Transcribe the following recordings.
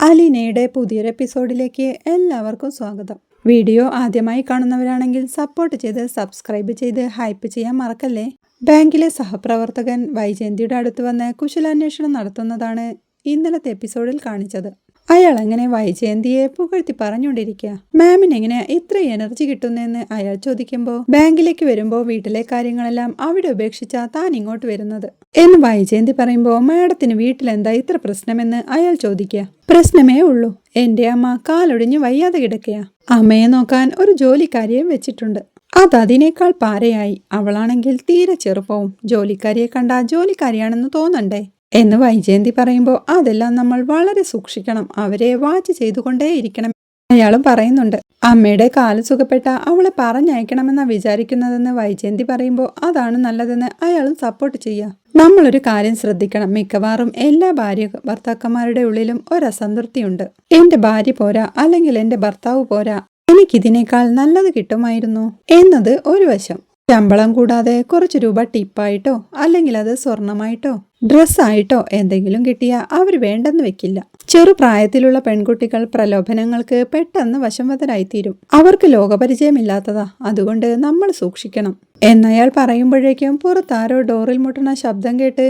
അലീനയുടെ പുതിയൊരു എപ്പിസോഡിലേക്ക് എല്ലാവർക്കും സ്വാഗതം. വീഡിയോ ആദ്യമായി കാണുന്നവരാണെങ്കിൽ സപ്പോർട്ട് ചെയ്ത് സബ്സ്ക്രൈബ് ചെയ്ത് ഹൈപ്പ് ചെയ്യാൻ മറക്കല്ലേ. ബാങ്കിലെ സഹപ്രവർത്തകൻ വൈജയന്തിയുടെ അടുത്ത് വന്ന് കുശലാന്വേഷണം നടത്തുന്നതാണ് ഇന്നലത്തെ എപ്പിസോഡിൽ കാണിച്ചത്. അയാൾ അങ്ങനെ വൈജയന്തിയെ പുകഴ്ത്തി പറഞ്ഞുകൊണ്ടിരിക്കുക. മാമിന് എങ്ങനെ ഇത്ര എനർജി കിട്ടുന്നെന്ന് അയാൾ ചോദിക്കുമ്പോൾ, ബാങ്കിലേക്ക് വരുമ്പോൾ വീട്ടിലെ കാര്യങ്ങളെല്ലാം അവിടെ ഉപേക്ഷിച്ചാ താൻ ഇങ്ങോട്ട് വരുന്നത് എന്ന് വൈജയന്തി പറയുമ്പോൾ, മാഡത്തിന് വീട്ടിലെന്താ ഇത്ര പ്രശ്നമെന്ന് അയാൾ ചോദിക്കുക. പ്രശ്നമേ ഉള്ളൂ, എന്റെ അമ്മ കാലൊടിഞ്ഞ് വയ്യാതെ കിടക്കുക. അമ്മയെ നോക്കാൻ ഒരു ജോലിക്കാരിയെ വെച്ചിട്ടുണ്ട്. അതതിനേക്കാൾ പാരയായി. അവളാണെങ്കിൽ തീരെ ചെറുപ്പവും. ജോലിക്കാരിയെ കണ്ടാ ജോലിക്കാരിയാണെന്ന് തോന്നണ്ടേ എന്ന് വൈജയന്തി പറയുമ്പോൾ, അതെല്ലാം നമ്മൾ വളരെ സൂക്ഷിക്കണം, അവരെ വാച്ച് ചെയ്തുകൊണ്ടേയിരിക്കണം അയാളും പറയുന്നുണ്ട്. അമ്മയുടെ കാല് സുഖപ്പെട്ട അവളെ പറഞ്ഞയക്കണമെന്നാ വിചാരിക്കുന്നതെന്ന് വൈജയന്തി പറയുമ്പോൾ, അതാണ് നല്ലതെന്ന് അയാളും സപ്പോർട്ട് ചെയ്യുക. നമ്മളൊരു കാര്യം ശ്രദ്ധിക്കണം, മിക്കവാറും എല്ലാ ഭാര്യ ഭർത്താക്കന്മാരുടെ ഉള്ളിലും ഒരസംതൃപ്തിയുണ്ട്. എന്റെ ഭാര്യ പോരാ, അല്ലെങ്കിൽ എന്റെ ഭർത്താവ് പോരാ, എനിക്കിതിനേക്കാൾ നല്ലത് കിട്ടുമായിരുന്നു എന്നത് ഒരു വശം. ശമ്പളം കൂടാതെ കുറച്ച് രൂപ ടിപ്പായിട്ടോ അല്ലെങ്കിൽ അത് സ്വർണമായിട്ടോ ഡ്രസ്സായിട്ടോ എന്തെങ്കിലും കിട്ടിയാൽ അവർ വേണ്ടെന്ന് വെക്കില്ല. ചെറുപ്രായത്തിലുള്ള പെൺകുട്ടികൾ പ്രലോഭനങ്ങൾക്ക് പെട്ടെന്ന് വശംവദരായിത്തീരും. അവർക്ക് ലോകപരിചയമില്ലാത്തതാ, അതുകൊണ്ട് നമ്മൾ സൂക്ഷിക്കണം എന്നയാൾ പറയുമ്പോഴേക്കും പുറത്താരോ ഡോറിൽ മുട്ടുന്ന ശബ്ദം കേട്ട്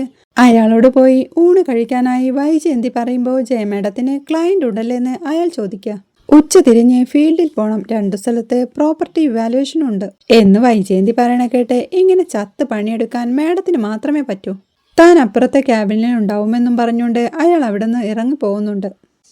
അയാളോട് പോയി ഊണ് കഴിക്കാനായി വൈജയന്തി പറയുമ്പോൾ, ജയമേഡത്തിന് ക്ലയന്റ് ഉണ്ടല്ലേന്ന് അയാൾ ചോദിക്കുക. ഉച്ച തിരിഞ്ഞ് ഫീൽഡിൽ പോണം, 2 സ്ഥലത്ത് പ്രോപ്പർട്ടി ഇവാലുവേഷൻ ഉണ്ട് എന്ന് വൈജയന്തി പറയണ കേട്ട്, ഇങ്ങനെ ചത്ത് പണിയെടുക്കാൻ മാഡത്തിന് മാത്രമേ പറ്റൂ. താൻ അപ്പുറത്തെ ക്യാബിനിൽ ഉണ്ടാവുമെന്നും പറഞ്ഞുകൊണ്ട് അയാൾ അവിടെ നിന്ന് ഇറങ്ങി പോകുന്നുണ്ട്.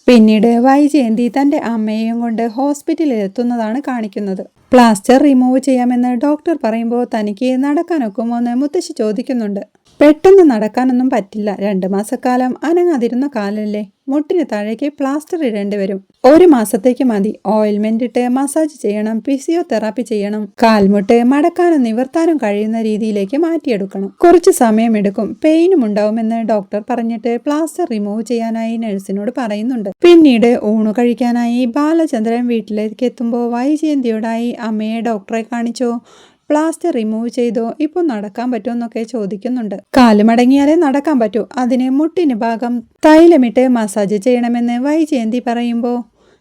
പിന്നീട് വൈജയന്തി തന്റെ അമ്മയെയും കൊണ്ട് ഹോസ്പിറ്റലിൽ എത്തുന്നതാണ് കാണിക്കുന്നത്. പ്ലാസ്റ്റർ റിമൂവ് ചെയ്യാമെന്ന് ഡോക്ടർ പറയുമ്പോൾ, തനിക്ക് നടക്കാനൊക്കുമോ എന്ന് മുത്തശ്ശി ചോദിക്കുന്നുണ്ട്. പെട്ടെന്ന് നടക്കാനൊന്നും പറ്റില്ല, 2 മാസക്കാലം അനങ്ങാതിരുന്ന കാലല്ലേ, മുട്ടിന് താഴേക്ക് പ്ലാസ്റ്റർ ഇടേണ്ടി വരും. 1 മാസത്തേക്ക് മതി. ഓയിൽമെന്റ് ഇട്ട് മസാജ് ചെയ്യണം, ഫിസിയോതെറാപ്പി ചെയ്യണം, കാൽമുട്ട് മടക്കാനും നിവർത്താനും കഴിയുന്ന രീതിയിലേക്ക് മാറ്റിയെടുക്കണം. കുറച്ച് സമയമെടുക്കും, പെയിനും ഉണ്ടാവുമെന്ന് ഡോക്ടർ പറഞ്ഞിട്ട് പ്ലാസ്റ്റർ റിമൂവ് ചെയ്യാനായി നഴ്സിനോട് പറയുന്നുണ്ട്. പിന്നീട് ഊണു കഴിക്കാനായി ബാലചന്ദ്രൻ വീട്ടിലേക്ക് എത്തുമ്പോൾ വൈജയന്തിയോടായി, അമ്മയെ ഡോക്ടറെ കാണിച്ചോ, പ്ലാസ്റ്റർ റിമൂവ് ചെയ്തോ, ഇപ്പോൾ നടക്കാൻ പറ്റുമെന്നൊക്കെ ചോദിക്കുന്നുണ്ട്. കാല് മടങ്ങിയാലേ നടക്കാൻ പറ്റൂ, അതിന് മുട്ടിന് ഭാഗം തൈലമിട്ട് മസാജ് ചെയ്യണമെന്ന് വൈജയന്തി പറയുമ്പോൾ,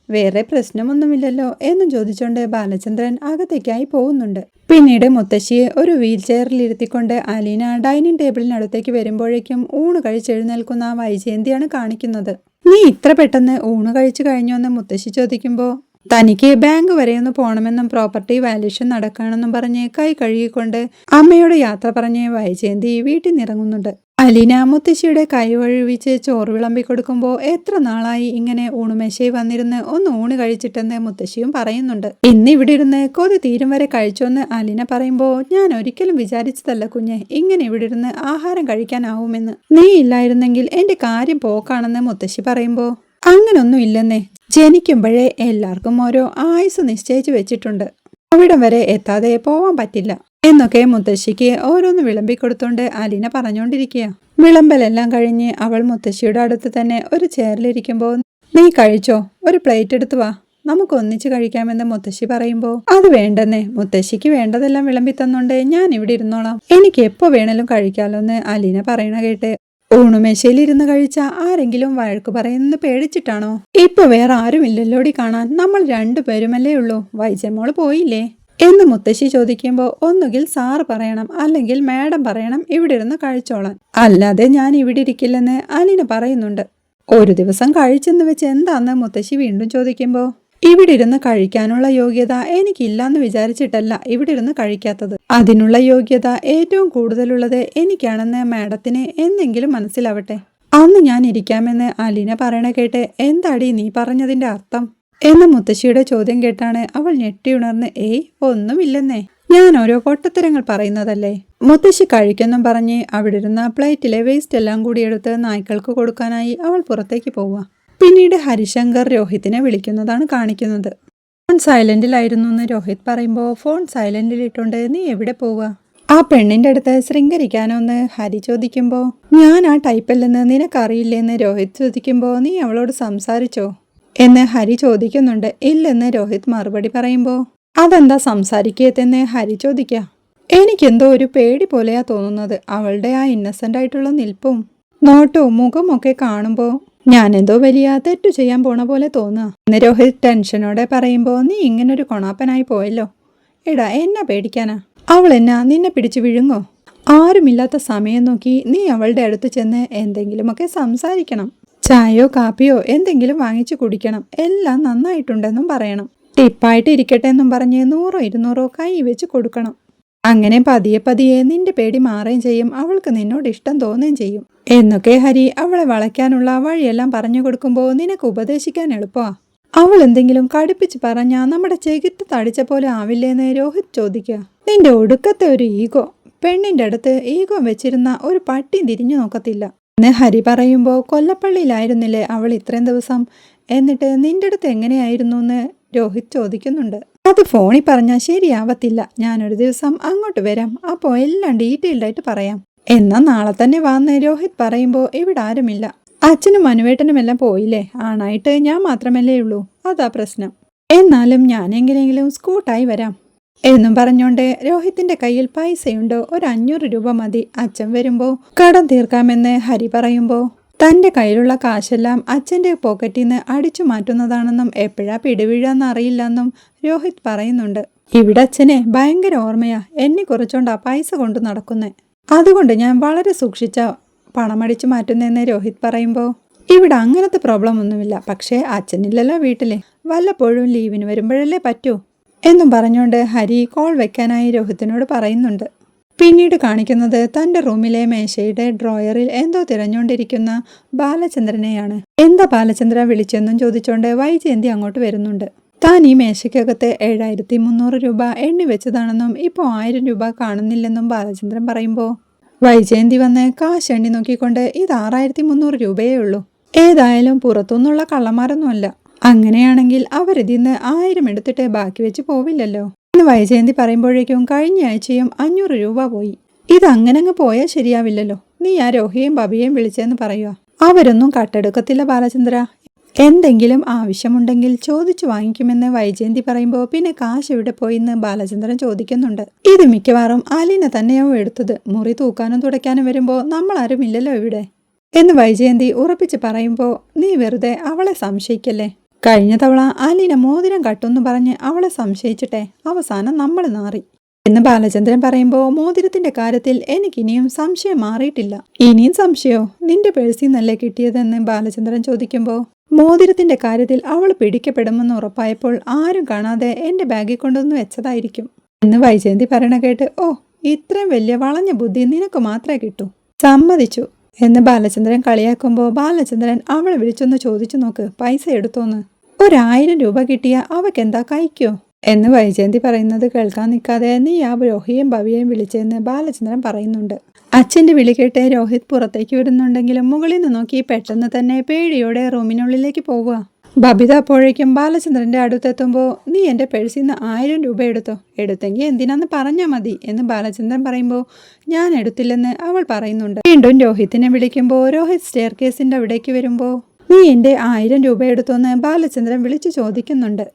വേറെ പ്രശ്നമൊന്നുമില്ലല്ലോ എന്നും ചോദിച്ചുകൊണ്ട് ബാലചന്ദ്രൻ അകത്തേക്കായി പോകുന്നുണ്ട്. പിന്നീട് മുത്തശ്ശിയെ ഒരു വീൽ ചെയറിൽ ഇരുത്തിക്കൊണ്ട് അലീന ഡൈനിങ് ടേബിളിനടുത്തേക്ക് വരുമ്പോഴേക്കും ഊണ് കഴിച്ചെഴുന്നേൽക്കുന്ന വൈജയന്തിയാണ് കാണിക്കുന്നത്. നീ ഇത്ര പെട്ടെന്ന് ഊണ് കഴിച്ചു കഴിഞ്ഞോന്ന് മുത്തശ്ശി ചോദിക്കുമ്പോൾ, തനിക്ക് ബാങ്ക് വരെ ഒന്ന് പോകണമെന്നും പ്രോപ്പർട്ടി വാല്യൂഷൻ നടക്കണമെന്നും പറഞ്ഞ് കൈ കഴുകിക്കൊണ്ട് അമ്മയോട് യാത്ര പറഞ്ഞ് വൈജയന്തി വീട്ടിൽ നിന്നിറങ്ങുന്നുണ്ട്. അലീന മുത്തശ്ശിയുടെ കൈ വഴുവിച്ച് ചോറ് വിളമ്പി കൊടുക്കുമ്പോൾ, എത്ര നാളായി ഇങ്ങനെ ഊണുമേശയിൽ വന്നിരുന്ന് ഒന്ന് ഊണ് കഴിച്ചിട്ടെന്ന് മുത്തശ്ശിയും പറയുന്നുണ്ട്. ഇന്ന് ഇവിടെ ഇരുന്ന് കൊതി തീരും വരെ കഴിച്ചോന്ന് അലീന പറയുമ്പോൾ, ഞാൻ ഒരിക്കലും വിചാരിച്ചതല്ല കുഞ്ഞെ, ഇങ്ങനെ ഇവിടെ ഇരുന്ന് ആഹാരം കഴിക്കാനാവുമെന്ന്. നീ ഇല്ലായിരുന്നെങ്കിൽ എന്റെ കാര്യം പോക്കാണെന്ന് മുത്തശ്ശി പറയുമ്പോൾ, അങ്ങനൊന്നും ഇല്ലെന്നേ, ജനിക്കുമ്പോഴേ എല്ലാവർക്കും ഓരോ ആയുസ് നിശ്ചയിച്ചു വെച്ചിട്ടുണ്ട്, അവിടം വരെ എത്താതെ പോവാൻ പറ്റില്ല എന്നൊക്കെ മുത്തശ്ശിക്ക് ഓരോന്ന് വിളമ്പിക്കൊടുത്തോണ്ട് അലീന പറഞ്ഞുകൊണ്ടിരിക്കുക. വിളമ്പലെല്ലാം കഴിഞ്ഞ് അവൾ മുത്തശ്ശിയുടെ അടുത്ത് തന്നെ ഒരു ചെയറിലിരിക്കുമ്പോൾ, നീ കഴിച്ചോ, ഒരു പ്ലേറ്റ് എടുത്തു വാ, നമുക്ക് ഒന്നിച്ച് കഴിക്കാമെന്ന് മുത്തശ്ശി പറയുമ്പോൾ, അത് വേണ്ടെന്നേ, മുത്തശ്ശിക്ക് വേണ്ടതെല്ലാം വിളമ്പി തന്നോണ്ട് ഞാൻ ഇവിടെ ഇരുന്നോളാം, എനിക്ക് എപ്പോ വേണേലും കഴിക്കാലോ എന്ന് അലീന പറയണ കേട്ട്, ഊണുമേശയിലിരുന്ന് കഴിച്ച ആരെങ്കിലും വഴക്ക് പറയുന്നത് പേടിച്ചിട്ടാണോ? ഇപ്പൊ വേറെ ആരുമില്ലല്ലോടി കാണാൻ, നമ്മൾ 2 പേരുമല്ലേ ഉള്ളൂ, വൈജമോള് പോയില്ലേ എന്ന് മുത്തശ്ശി ചോദിക്കുമ്പോൾ, ഒന്നുകിൽ സാറ് പറയണം അല്ലെങ്കിൽ മാഡം പറയണം ഇവിടെ ഇരുന്ന് കഴിച്ചോളാൻ, അല്ലാതെ ഞാൻ ഇവിടെ ഇരിക്കില്ലെന്ന് അലീന പറയുന്നുണ്ട്. ഒരു ദിവസം കഴിച്ചെന്ന് വെച്ച് എന്താന്ന് മുത്തശ്ശി വീണ്ടും ചോദിക്കുമ്പോൾ, ഇവിടെ ഇരുന്ന് കഴിക്കാനുള്ള യോഗ്യത എനിക്കില്ലാന്ന് വിചാരിച്ചിട്ടല്ല ഇവിടെ ഇരുന്ന് കഴിക്കാത്തത്, അതിനുള്ള യോഗ്യത ഏറ്റവും കൂടുതലുള്ളത് എനിക്കാണെന്ന് മാഡത്തിന് എന്തെങ്കിലും മനസ്സിലാവട്ടെ, അന്ന് ഞാൻ ഇരിക്കാമെന്ന് അലീന പറയണ കേട്ട്, എന്താടി നീ പറഞ്ഞതിന്റെ അർത്ഥം എന്ന മുത്തശ്ശിയുടെ ചോദ്യം കേട്ടാണ് അവൾ ഞെട്ടിയുണർന്ന്, ഏയ് ഒന്നുമില്ലെന്നേ, ഞാൻ ഓരോ പൊട്ടത്തരങ്ങൾ പറയുന്നതല്ലേ. മുത്തശ്ശി കഴിക്കെന്നും പറഞ്ഞ് അവിടെ ഇരുന്ന പ്ലേറ്റിലെ വേസ്റ്റ് എല്ലാം കൂടി എടുത്ത് നായ്ക്കൾക്ക് കൊടുക്കാനായി അവൾ പുറത്തേക്ക് പോവുക. പിന്നീട് ഹരിശങ്കർ രോഹിത്തിനെ വിളിക്കുന്നതാണ് കാണിക്കുന്നത്. ഫോൺ സൈലന്റിലായിരുന്നു എന്ന് രോഹിത് പറയുമ്പോൾ, ഫോൺ സൈലന്റിലിട്ടുണ്ട്, നീ എവിടെ പോവുക? ആ പെണ്ണിന്റെ അടുത്ത് ശൃംഗരിക്കാനോന്ന് ഹരി ചോദിക്കുമ്പോൾ, ഞാൻ ആ ടൈപ്പല്ലെന്ന് നിനക്കറിയില്ലെന്ന് രോഹിത് ചോദിക്കുമ്പോൾ, നീ അവളോട് സംസാരിച്ചോ എന്ന് ഹരി ചോദിക്കുന്നുണ്ട്. ഇല്ലെന്ന് രോഹിത് മറുപടി പറയുമ്പോൾ, അതെന്താ സംസാരിക്കേത്തെന്ന് ഹരി ചോദിക്കുക. എനിക്കെന്തോ ഒരു പേടി പോലെയാ തോന്നുന്നത്, അവളുടെ ആ ഇന്നസെന്റ് ആയിട്ടുള്ള നിൽപ്പും നോട്ടവും മുഖമൊക്കെ കാണുമ്പോൾ ഞാനെന്തോ വലിയ തെറ്റു ചെയ്യാൻ പോണ പോലെ തോന്നുക എന്ന് രോഹിത് ടെൻഷനോടെ പറയുമ്പോൾ നീ ഇങ്ങനൊരു കൊണാപ്പനായി പോയല്ലോ. എടാ എന്നെ പേടിക്കാനാ? അവൾ എന്നാ നിന്നെ പിടിച്ചു വിഴുങ്ങോ? ആരുമില്ലാത്ത സമയം നോക്കി നീ അവളുടെ അടുത്ത് ചെന്ന് എന്തെങ്കിലുമൊക്കെ സംസാരിക്കണം. ചായയോ കാപ്പിയോ എന്തെങ്കിലും വാങ്ങിച്ചു കുടിക്കണം. എല്ലാം നന്നായിട്ടുണ്ടെന്നും പറയണം. ടിപ്പായിട്ട് ഇരിക്കട്ടെ എന്നും പറഞ്ഞ് 100 200 കൈ വെച്ച് കൊടുക്കണം. അങ്ങനെ പതിയെ പതിയെ നിന്റെ പേടി മാറുകയും ചെയ്യും. അവൾക്ക് നിന്നോട് ഇഷ്ടം തോന്നുകയും ചെയ്യും എന്നൊക്കെ ഹരി അവളെ വളയ്ക്കാനുള്ള വഴിയെല്ലാം പറഞ്ഞു കൊടുക്കുമ്പോൾ നിനക്ക് ഉപദേശിക്കാൻ എളുപ്പമാ. അവൾ എന്തെങ്കിലും കടുപ്പിച്ച് പറഞ്ഞാ നമ്മുടെ ചെകിട്ട് തടിച്ച പോലെ ആവില്ലേന്ന് രോഹിത് ചോദിക്കുക. നിന്റെ ഒടുക്കത്തെ ഒരു ഈഗോ. പെണ്ണിന്റെ അടുത്ത് ഈഗോ വെച്ചിരുന്ന ഒരു പട്ടി തിരിഞ്ഞു നോക്കത്തില്ല എന്ന് ഹരി പറയുമ്പോൾ കൊല്ലപ്പള്ളിയിലായിരുന്നില്ലേ അവൾ ഇത്രയും ദിവസം? എന്നിട്ട് നിന്റെ അടുത്ത് എങ്ങനെയായിരുന്നു എന്ന് രോഹിത് ചോദിക്കുന്നുണ്ട്. അത് ഫോണിൽ പറഞ്ഞാൽ ശരിയാവത്തില്ല. ഞാനൊരു ദിവസം അങ്ങോട്ട് വരാം. അപ്പോൾ എല്ലാം ഡീറ്റെയിൽഡായിട്ട് പറയാം. എന്നാൽ നാളെ തന്നെ വന്ന് രോഹിത് പറയുമ്പോൾ ഇവിടെ ആരുമില്ല. അച്ഛനും മനുവേട്ടനും എല്ലാം പോയില്ലേ. ആണായിട്ട് ഞാൻ മാത്രമല്ലേ ഉള്ളൂ. അതാ പ്രശ്നം. എന്നാലും ഞാൻ എങ്ങനെയെങ്കിലും സ്കൂട്ടായി വരാം എന്നും പറഞ്ഞോണ്ട് രോഹിത്തിന്റെ കയ്യിൽ പൈസയുണ്ടോ? ഒരു 500 രൂപ മതി. അച്ഛൻ വരുമ്പോൾ കടം തീർക്കാമെന്ന് ഹരി പറയുമ്പോൾ തന്റെ കയ്യിലുള്ള കാശെല്ലാം അച്ഛന്റെ പോക്കറ്റിൽ നിന്ന് അടിച്ചു മാറ്റുന്നതാണെന്നും എപ്പോഴാ പിടിവീഴാന്ന് അറിയില്ലെന്നും രോഹിത് പറയുന്നുണ്ട്. ഇവിടെ അച്ഛനെ ഭയങ്കര ഓർമ്മയാ. എന്നെ കുറച്ചോണ്ടാ പൈസ കൊണ്ട് നടക്കുന്നേ. അതുകൊണ്ട് ഞാൻ വളരെ സൂക്ഷിച്ച പണമടിച്ചു മാറ്റുന്നതെന്ന് രോഹിത് പറയുമ്പോൾ ഇവിടെ അങ്ങനത്തെ പ്രോബ്ലം ഒന്നുമില്ല. പക്ഷേ അച്ഛനില്ലല്ലോ വീട്ടിലെ. വല്ലപ്പോഴും ലീവിന് വരുമ്പോഴല്ലേ പറ്റൂ എന്നും പറഞ്ഞുകൊണ്ട് ഹരി കോൾ വെക്കാനായി രോഹിത്തിനോട് പറയുന്നുണ്ട്. പിന്നീട് കാണിക്കുന്നത് തന്റെ റൂമിലെ മേശയുടെ ഡ്രോയറിൽ എന്തോ തിരഞ്ഞുകൊണ്ടിരിക്കുന്ന ബാലചന്ദ്രനെയാണ്. എന്താ ബാലചന്ദ്ര വിളിച്ചെന്നും ചോദിച്ചുകൊണ്ട് വൈജയന്തി അങ്ങോട്ട് വരുന്നുണ്ട്. താൻ ഈ മേശയ്ക്കകത്ത് 7300 രൂപ എണ്ണി വെച്ചതാണെന്നും ഇപ്പോൾ 1000 രൂപ കാണുന്നില്ലെന്നും ബാലചന്ദ്രൻ പറയുമ്പോൾ വൈജയന്തി വന്ന് കാശ് എണ്ണി നോക്കിക്കൊണ്ട് ഇത് 6300 രൂപയേ ഉള്ളൂ. ഏതായാലും പുറത്തുനിന്നുള്ള കള്ളന്മാരൊന്നുമല്ല. അങ്ങനെയാണെങ്കിൽ അവരിതിന്ന് 1000 എടുത്തിട്ട് ബാക്കി വെച്ച് പോവില്ലല്ലോ എന്ന് വൈജയന്തി പറയുമ്പോഴേക്കും കഴിഞ്ഞ ആഴ്ചയും 500 രൂപ പോയി. ഇതങ്ങനെ അങ്ങ് പോയാൽ ശരിയാവില്ലല്ലോ. നീ ആ രോഹിയെയും ബബിയെയും വിളിച്ചെന്ന് പറയുക. അവരൊന്നും കട്ടെടുക്കത്തില്ല ബാലചന്ദ്ര. എന്തെങ്കിലും ആവശ്യമുണ്ടെങ്കിൽ ചോദിച്ചു വാങ്ങിക്കുമെന്ന് വൈജയന്തി പറയുമ്പോൾ പിന്നെ കാശ് എവിടെ പോയിന്ന് ബാലചന്ദ്രൻ ചോദിക്കുന്നുണ്ട്. ഇത് മിക്കവാറും അലീന തന്നെയാവും എടുത്തത്. മുറി തൂക്കാനും തുടയ്ക്കാനും വരുമ്പോൾ നമ്മളാരും ഇല്ലല്ലോ ഇവിടെ എന്ന് വൈജയന്തി ഉറപ്പിച്ച് പറയുമ്പോൾ നീ വെറുതെ അവളെ സംശയിക്കല്ലേ. കഴിഞ്ഞ തവണ അലീന മോതിരം കട്ടുമെന്ന് പറഞ്ഞ് അവളെ സംശയിച്ചിട്ടെ അവസാനം നമ്മൾ നാറി എന്ന് ബാലചന്ദ്രൻ പറയുമ്പോൾ മോതിരത്തിന്റെ കാര്യത്തിൽ എനിക്കിനിയും സംശയം മാറിയിട്ടില്ല. ഇനിയും സംശയോ? നിന്റെ പേഴ്സിൽ നിന്നല്ലേ കിട്ടിയതെന്ന് ബാലചന്ദ്രൻ ചോദിക്കുമ്പോൾ മോതിരത്തിന്റെ കാര്യത്തിൽ അവൾ പിടിക്കപ്പെടുമെന്ന് ഉറപ്പായപ്പോൾ ആരും കാണാതെ എന്റെ ബാഗിൽ കൊണ്ടുവന്ന് വെച്ചതായിരിക്കും എന്ന് വൈജയന്തി പറയണ കേട്ട് ഓ ഇത്രയും വലിയ വളഞ്ഞ ബുദ്ധി നിനക്ക് മാത്രമേ കിട്ടൂ. സമ്മതിച്ചു എന്ന് ബാലചന്ദ്രൻ കളിയാക്കുമ്പോൾ ബാലചന്ദ്രൻ അവളെ വിളിച്ചൊന്ന് ചോദിച്ചു നോക്ക് പൈസ എടുത്തോന്ന്. 1000 രൂപ കിട്ടിയ അവക്കെന്താ കഴിക്കോ എന്ന് വൈജയന്തി പറയുന്നത് കേൾക്കാൻ നിൽക്കാതെ നീ ആ രോഹിയെയും ഭവിയെയും വിളിച്ചെന്ന് ബാലചന്ദ്രൻ പറയുന്നുണ്ട്. അച്ഛന്റെ വിളി കേട്ട് രോഹിത് പുറത്തേക്ക് വരുന്നുണ്ടെങ്കിലും മുകളിൽ നിന്ന് നോക്കി പെട്ടെന്ന് തന്നെ പേടിയോടെ റൂമിനുള്ളിലേക്ക് പോവുക. ബബിത അപ്പോഴേക്കും ബാലചന്ദ്രന്റെ അടുത്തെത്തുമ്പോൾ നീ എൻ്റെ പേഴ്സിൽ നിന്ന് 1000 രൂപ എടുത്തോ? എടുത്തെങ്കിൽ എന്തിനാന്ന് പറഞ്ഞാൽ മതി എന്ന് ബാലചന്ദ്രൻ പറയുമ്പോൾ ഞാൻ എടുത്തില്ലെന്ന് അവൾ പറയുന്നുണ്ട്. വീണ്ടും രോഹിത്തിനെ വിളിക്കുമ്പോൾ രോഹിത് സ്റ്റെയർ കേസിന്റെ അവിടേക്ക് വരുമ്പോൾ നീ എൻ്റെ 1000 രൂപ എടുത്തോന്ന് ബാലചന്ദ്രൻ വിളിച്ചു ചോദിക്കുന്നുണ്ട്.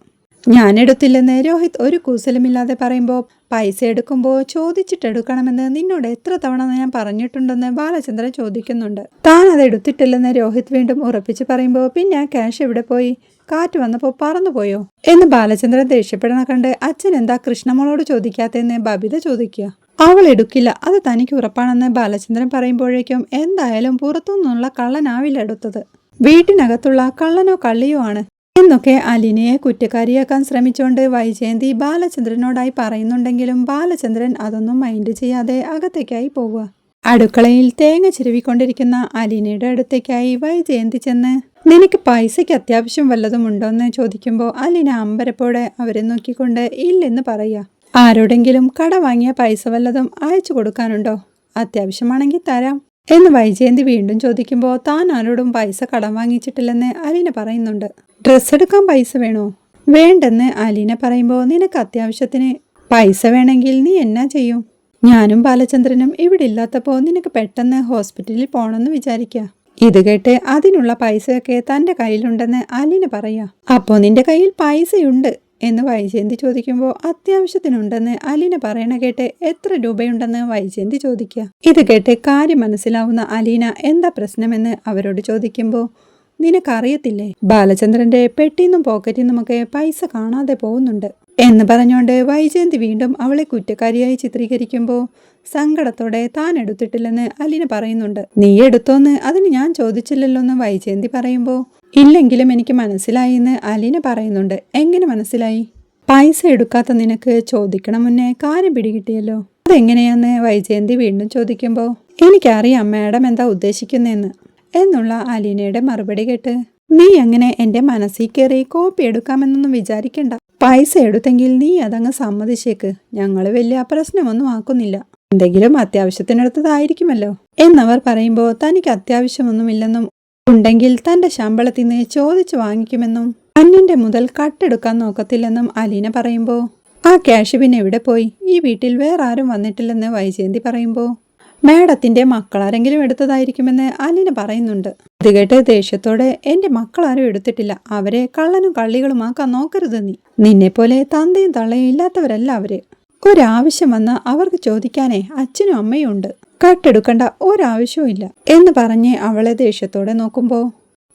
ഞാൻ എടുത്തില്ലെന്ന് രോഹിത് ഒരു കൂസലുമില്ലാതെ പറയുമ്പോൾ പൈസ എടുക്കുമ്പോൾ ചോദിച്ചിട്ടെടുക്കണമെന്ന് നിന്നോട് എത്ര തവണ ഞാൻ പറഞ്ഞിട്ടുണ്ടെന്ന് ബാലചന്ദ്രൻ ചോദിക്കുന്നുണ്ട്. താൻ അത് എടുത്തിട്ടില്ലെന്ന് രോഹിത് വീണ്ടും ഉറപ്പിച്ച് പറയുമ്പോൾ പിന്നെ ആ ക്യാഷ് എവിടെ പോയി? കാറ്റ് വന്നപ്പോൾ പറന്നുപോയോ എന്ന് ബാലചന്ദ്രൻ ദേഷ്യപ്പെടണ കണ്ട് അച്ഛൻ എന്താ കൃഷ്ണമോളോട് ചോദിക്കാത്തെന്ന് ബബിത ചോദിക്കുക. അവൾ എടുക്കില്ല, അത് തനിക്ക് ഉറപ്പാണെന്ന് ബാലചന്ദ്രൻ പറയുമ്പോഴേക്കും എന്തായാലും പുറത്തുനിന്നുള്ള കള്ളനാവില്ല എടുത്തത്. വീട്ടിനകത്തുള്ള കള്ളനോ കള്ളിയോ ആണ് എന്നൊക്കെ അലീനയെ കുറ്റക്കാരിയാക്കാൻ ശ്രമിച്ചുകൊണ്ട് വൈജയന്തി ബാലചന്ദ്രനോടായി പറയുന്നുണ്ടെങ്കിലും ബാലചന്ദ്രൻ അതൊന്നും മൈൻഡ് ചെയ്യാതെ അകത്തേക്കായി പോവുക. അടുക്കളയിൽ തേങ്ങ ചിരവിക്കൊണ്ടിരിക്കുന്ന അലീനയുടെ അടുത്തേക്കായി വൈജയന്തി ചെന്ന് നിനക്ക് പൈസയ്ക്ക് അത്യാവശ്യം വല്ലതും ഉണ്ടോയെന്ന് ചോദിക്കുമ്പോൾ അലീന അമ്പരപ്പോടെ അവരെ നോക്കിക്കൊണ്ട് ഇല്ലെന്ന് പറയുക. ആരോടെങ്കിലും കട വാങ്ങിയ പൈസ വല്ലതും അയച്ചു കൊടുക്കാനുണ്ടോ? അത്യാവശ്യമാണെങ്കിൽ തരാം എന്ന് വൈജയന്തി വീണ്ടും ചോദിക്കുമ്പോൾ താൻ ആരോടും പൈസ കടം വാങ്ങിച്ചിട്ടില്ലെന്ന് അലീന പറയുന്നുണ്ട്. ഡ്രസ്സ് എടുക്കാൻ പൈസ വേണോ? വേണ്ടെന്ന് അലീന പറയുമ്പോൾ നിനക്ക് അത്യാവശ്യത്തിന് പൈസ വേണമെങ്കിൽ നീ എന്നാ ചെയ്യും? ഞാനും ബാലചന്ദ്രനും ഇവിടെ ഇല്ലാത്തപ്പോൾ നിനക്ക് പെട്ടെന്ന് ഹോസ്പിറ്റലിൽ പോകണമെന്ന് വിചാരിക്കുക. ഇത് കേട്ട് അതിനുള്ള പൈസയൊക്കെ തൻ്റെ കയ്യിലുണ്ടെന്ന് അലീന പറയാ. അപ്പോൾ നിന്റെ കയ്യിൽ പൈസയുണ്ട് എന്ന് വൈജയന്തി ചോദിക്കുമ്പോൾ അത്യാവശ്യത്തിനുണ്ടെന്ന് അലീന പറയണ കേട്ട് എത്ര രൂപയുണ്ടെന്ന് വൈജയന്തി ചോദിക്കുക. ഇത് കേട്ട് കാര്യം മനസ്സിലാവുന്ന അലീന എന്താ പ്രശ്നമെന്ന് അവരോട് ചോദിക്കുമ്പോൾ നിനക്കറിയത്തില്ലേ, ബാലചന്ദ്രന്റെ പെട്ടിന്നും പോക്കറ്റിന്നുമൊക്കെ പൈസ കാണാതെ പോകുന്നുണ്ട് എന്ന് പറഞ്ഞുകൊണ്ട് വൈജയന്തി വീണ്ടും അവളെ കുറ്റക്കാരിയായി ചിത്രീകരിക്കുമ്പോൾ സങ്കടത്തോടെ താൻ എടുത്തിട്ടില്ലെന്ന് അലീന പറയുന്നുണ്ട്. നീ എടുത്തോന്ന് അതിന് ഞാൻ ചോദിച്ചില്ലല്ലോന്ന് വൈജയന്തി പറയുമ്പോൾ ഇല്ലെങ്കിലും എനിക്ക് മനസ്സിലായി എന്ന് അലീന പറയുന്നുണ്ട്. എങ്ങനെ മനസ്സിലായി? പൈസ എടുക്കാത്ത നിനക്ക് ചോദിക്കണം മുന്നേ കാര്യം പിടികിട്ടിയല്ലോ. അതെങ്ങനെയാന്ന് വൈജയന്തി വീണ്ടും ചോദിക്കുമ്പോൾ എനിക്കറിയാം മാഡം എന്താ ഉദ്ദേശിക്കുന്നതെന്ന് എന്നുള്ള അലീനയുടെ മറുപടി കേട്ട് നീ അങ്ങനെ എൻ്റെ മനസ്സിൽ കയറി കോപ്പി എടുക്കാമെന്നൊന്നും വിചാരിക്കണ്ട. പൈസ എടുത്തെങ്കിൽ നീ അതങ്ങ് സമ്മതിച്ചേക്ക്. ഞങ്ങൾ വലിയ പ്രശ്നമൊന്നും ആക്കുന്നില്ല. എന്തെങ്കിലും അത്യാവശ്യത്തിനെടുത്തതായിരിക്കുമല്ലോ എന്നവർ പറയുമ്പോൾ തനിക്ക് അത്യാവശ്യമൊന്നുമില്ലെന്നും ഉണ്ടെങ്കിൽ തന്റെ ശമ്പളത്തിൽ നിന്ന് ചോദിച്ചു വാങ്ങിക്കുമെന്നും അന്യന്റെ മുതൽ കട്ടെടുക്കാൻ നോക്കത്തില്ലെന്നും അലീന പറയുമ്പോൾ ആ ക്യാഷ് പിന്നെ എവിടെ പോയി? ഈ വീട്ടിൽ വേറെ ആരും വന്നിട്ടില്ലെന്ന് വൈജയന്തി പറയുമ്പോൾ മാഡത്തിന്റെ മക്കളാരെങ്കിലും എടുത്തതായിരിക്കുമെന്ന് അലീന പറയുന്നുണ്ട്. ഇത് കേട്ട് ദേഷ്യത്തോടെ എന്റെ മക്കളാരും എടുത്തിട്ടില്ല. അവരെ കള്ളനും കള്ളികളുമാക്കാൻ നോക്കരുത്. നിന്നെപ്പോലെ തന്തയും തള്ളയും ഇല്ലാത്തവരല്ല അവര്. ഒരാവശ്യം വന്ന് അവർക്ക് ചോദിക്കാനേ അച്ഛനും അമ്മയും ഉണ്ട്. കട്ടെടുക്കണ്ട ഒരാവശ്യവും ഇല്ല എന്ന് പറഞ്ഞ് അവളെ ദേഷ്യത്തോടെ നോക്കുമ്പോൾ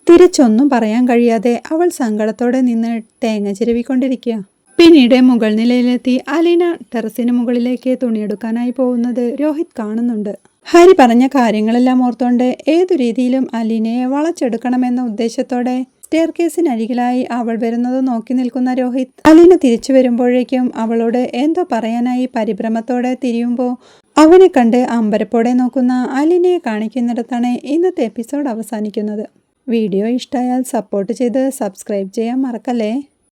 തിരിച്ചൊന്നും പറയാൻ കഴിയാതെ അവൾ സങ്കടത്തോടെ നിന്ന് തേങ്ങ ചിരവിക്കൊണ്ടിരിക്കുക. പിന്നീട് മുകൾ നിലയിലെത്തി അലീന ടെറസിന് മുകളിലേക്ക് തുണിയെടുക്കാനായി പോകുന്നത് രോഹിത് കാണുന്നുണ്ട്. ഹരി പറഞ്ഞ കാര്യങ്ങളെല്ലാം ഓർത്തോണ്ട് ഏതു രീതിയിലും അലീനയെ വളച്ചെടുക്കണമെന്ന ഉദ്ദേശത്തോടെ സ്റ്റെയർകേസിനരികിലായി അവൾ വരുന്നത് നോക്കി നിൽക്കുന്ന രോഹിത് അലീന തിരിച്ചു വരുമ്പോഴേക്കും അവളോട് എന്തോ പറയാനായി പരിഭ്രമത്തോടെ തിരിയുമ്പോൾ അവനെ കണ്ട് അമ്പരപ്പോടെ നോക്കുന്ന അലീനയെ കാണിക്കുന്നിടത്താണ് ഇന്നത്തെ എപ്പിസോഡ് അവസാനിക്കുന്നത്. വീഡിയോ ഇഷ്ടമായാൽ സപ്പോർട്ട് ചെയ്ത് സബ്സ്ക്രൈബ് ചെയ്യാൻ മറക്കല്ലേ.